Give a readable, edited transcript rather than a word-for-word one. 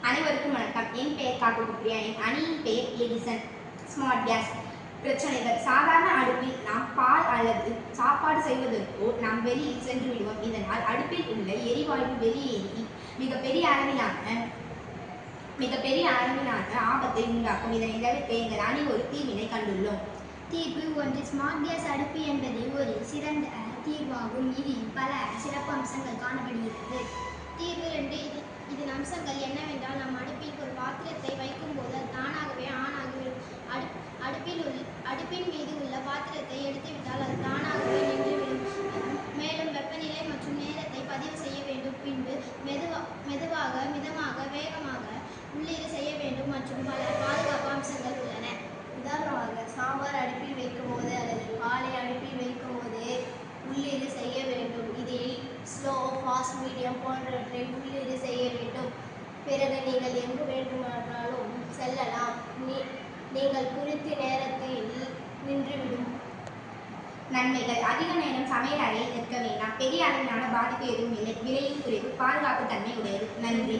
அனைவருக்கும் வணக்கம். என் பெயர் காட்டுப்பிரியா. என் அணியின் பெயர் எடிசன். ஸ்மார்ட் கேஸ் பிரச்சனைகள். சாதாரண அடுப்பில் நாம் பால் அல்லது சாப்பாடு செய்வதற்கோ நாம் வெளியில் சென்று விடுவோம். இதனால் அடுப்பில் உள்ள எரிவாயு வெளியேறி மிகப்பெரிய அளவிலான ஆபத்தை உண்டாக்கும். இதனை தவிர்க்க எங்கள் அணி ஒரு தீர்வினை கண்டுள்ளோம். தீர்வு 1. ஸ்மார்ட் கேஸ் அடுப்பு என்பது ஒரு சிறந்த தீர்வாகும். இதில் பல சிறப்பு அம்சங்கள் காணப்படுகிறது. தீர்வு 2. இதன் அம்சங்கள் என்னவென்றால், நம் அடுப்பில் ஒரு பாத்திரத்தை வைக்கும் போது அது தானாகவே ஆன் ஆகிவிடும். அடுப்பின் மீது உள்ள பாத்திரத்தை எடுத்துவிட்டால் அது தானாகவே நின்றுவிடும். மேலும் வெப்பநிலை மற்றும் நேரத்தை பதிவு செய்ய வேண்டும். பின்பு மெதுவாக, மிதமாக, வேகமாக உள்ளீடு செய்ய வேண்டும் மற்றும் பல பாதுகாப்பு அம்சங்கள் உள்ளன. உதாரணமாக, சாம்பார் அடுப்பில் வைக்கும் போது அல்லது பாலை அடுப்பில் வைக்கும் போது உள்ளீடு செய்ய வேண்டும். இதில் ஸ்லோ, ஃபாஸ்ட், மீடியம் போன்றவற்றை உள்ளீடு செய்ய வேண்டும். பிறகு நீங்கள் எங்கு வேண்டுமானாலும் செல்லலாம். நீங்கள் குறித்த நேரத்தில் நின்றுவிடும். நன்மைகள். அதிக நேரம் சமையல் அறையில் நிற்க வேண்டாம். பெரிய அளவிலான பாதிப்பு எதுவும் இல்லை. விலையும் குறைவு. பாதுகாப்பு தன்மை உடையது. நன்றி.